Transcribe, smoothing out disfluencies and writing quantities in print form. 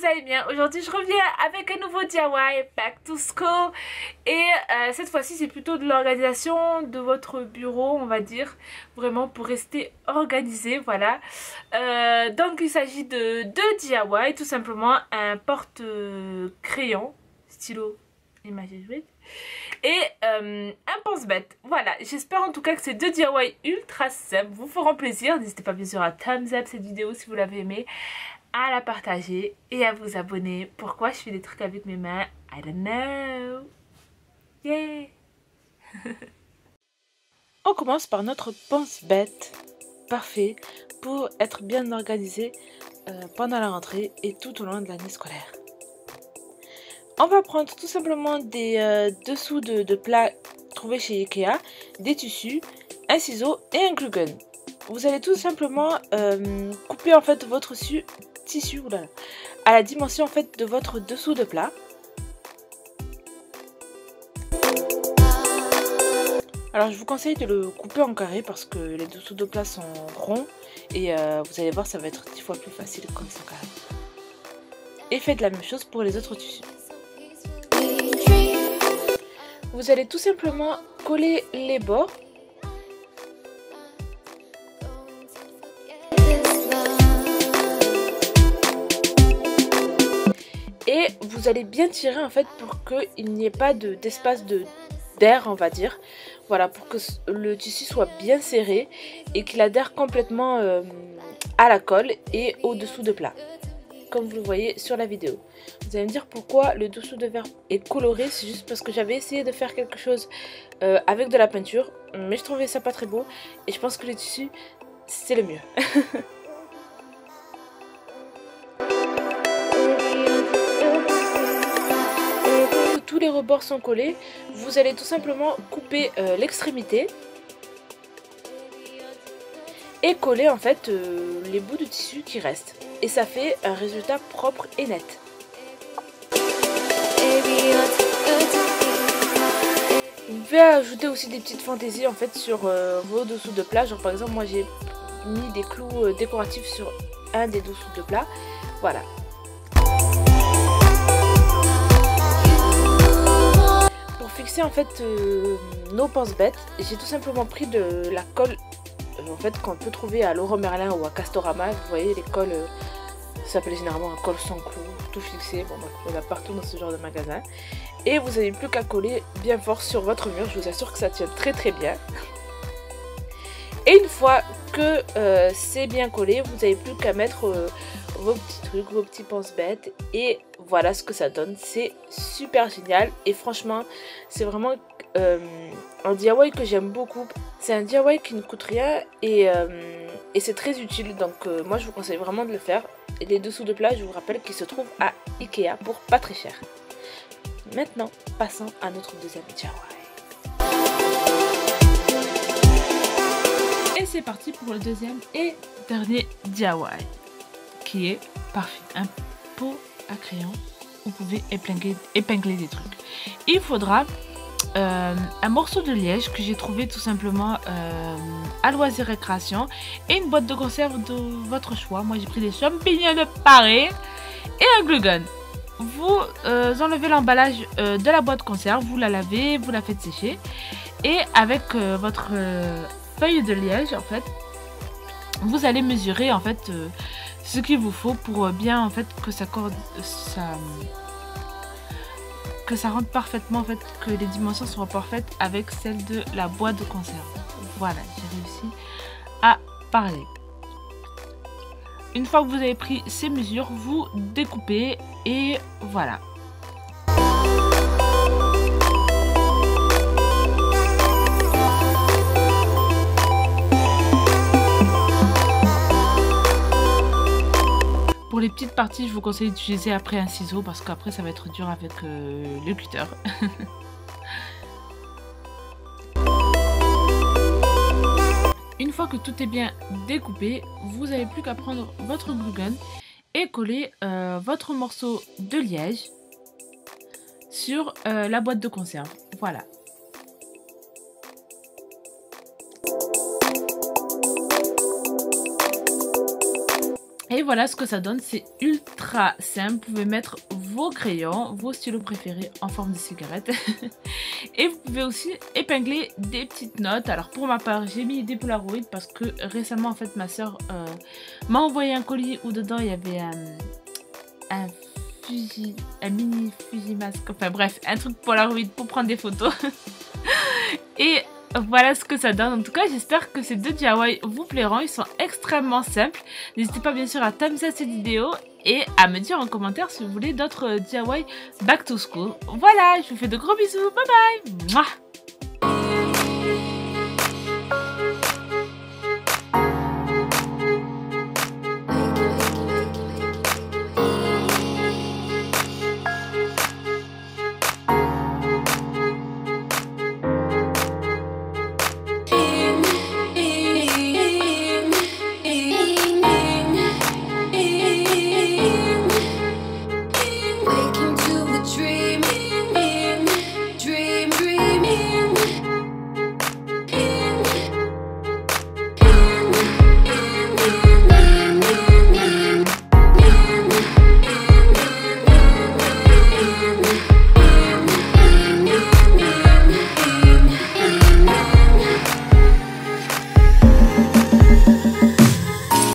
vous allez bien. Aujourd'hui je reviens avec un nouveau DIY Back to School. Et cette fois-ci c'est plutôt de l'organisation de votre bureau, on va dire. Vraiment pour rester organisé, voilà. Donc il s'agit de deux DIY, tout simplement un porte-crayon, stylo, imagine et un pense-bête. Voilà, j'espère en tout cas que ces deux DIY ultra simples vous feront plaisir. N'hésitez pas bien sûr à thumbs up cette vidéo si vous l'avez aimée, à la partager et à vous abonner. Pourquoi je fais des trucs avec mes mains? I don't know. Yeah. On commence par notre pense-bête. Parfait pour être bien organisé pendant la rentrée et tout au long de l'année scolaire. On va prendre tout simplement des dessous de plats trouvés chez Ikea, des tissus, un ciseau et un glue gun. Vous allez tout simplement couper en fait votre tissu oulala, à la dimension en fait de votre dessous de plat. Alors je vous conseille de le couper en carré parce que les dessous de plat sont ronds et vous allez voir ça va être 10 fois plus facile quand ils sont carrés. Et faites la même chose pour les autres tissus. Vous allez tout simplement coller les bords. Et vous allez bien tirer en fait pour qu'il n'y ait pas d'espace d'air, on va dire. Voilà, pour que le tissu soit bien serré et qu'il adhère complètement à la colle et au dessous de plat. Comme vous le voyez sur la vidéo. Vous allez me dire pourquoi le dessous de verre est coloré. C'est juste parce que j'avais essayé de faire quelque chose avec de la peinture, mais je trouvais ça pas très beau et je pense que le tissu c'est le mieux. Tous les rebords sont collés. Vous allez tout simplement couper l'extrémité et coller en fait les bouts de tissu qui restent. Et ça fait un résultat propre et net. Vous pouvez ajouter aussi des petites fantaisies en fait sur vos dessous de plat. Genre par exemple moi j'ai mis des clous décoratifs sur un des dessous de plat. Voilà. Pour fixer en fait nos pense-bêtes, j'ai tout simplement pris de la colle en fait qu'on peut trouver à Leroy Merlin ou à Castorama. Vous voyez les colles, ça s'appelle généralement un colle sans clou, tout fixé. Bon bref, il y en a partout dans ce genre de magasin. Et vous n'avez plus qu'à coller bien fort sur votre mur. Je vous assure que ça tient très très bien. Et une fois que c'est bien collé, vous n'avez plus qu'à mettre vos petits trucs, vos petits pense-bêtes. Et voilà ce que ça donne. C'est super génial. Et franchement, c'est vraiment un DIY que j'aime beaucoup. C'est un DIY qui ne coûte rien et c'est très utile. Donc moi je vous conseille vraiment de le faire. Et les dessous de plat, je vous rappelle qu'ils se trouvent à Ikea pour pas très cher. Maintenant, passons à notre deuxième DIY. Et c'est parti pour le deuxième et dernier DIY. Qui est parfait. Un pot à crayon. Vous pouvez épingler des trucs. Il faudra un morceau de liège que j'ai trouvé tout simplement à Loisirs Récréation et une boîte de conserve de votre choix. Moi j'ai pris des champignons de Paris et un glue gun. Vous enlevez l'emballage de la boîte conserve, vous la lavez, vous la faites sécher et avec votre feuille de liège en fait, vous allez mesurer en fait ce qu'il vous faut pour bien en fait que ça rentre parfaitement en fait, que les dimensions soient parfaites avec celles de la boîte de conserve. Voilà, j'ai réussi à parler. Une fois que vous avez pris ces mesures, vous découpez et voilà. Pour les petites parties, je vous conseille d'utiliser après un ciseau parce qu'après ça va être dur avec le cutter. Une fois que tout est bien découpé, vous n'avez plus qu'à prendre votre glue gun et coller votre morceau de liège sur la boîte de conserve. Voilà. Et voilà ce que ça donne, c'est ultra simple. Vous pouvez mettre vos crayons, vos stylos préférés en forme de cigarette. Et vous pouvez aussi épingler des petites notes. Alors pour ma part, j'ai mis des Polaroids parce que récemment en fait ma soeur m'a envoyé un colis où dedans il y avait un mini Fujimasque. Enfin bref, un truc Polaroid pour prendre des photos. Et voilà ce que ça donne. En tout cas, j'espère que ces 2 DIY vous plairont. Ils sont extrêmement simples. N'hésitez pas bien sûr à thumbs up cette vidéo et à me dire en commentaire si vous voulez d'autres DIY back to school. Voilà, je vous fais de gros bisous. Bye bye. Mouah.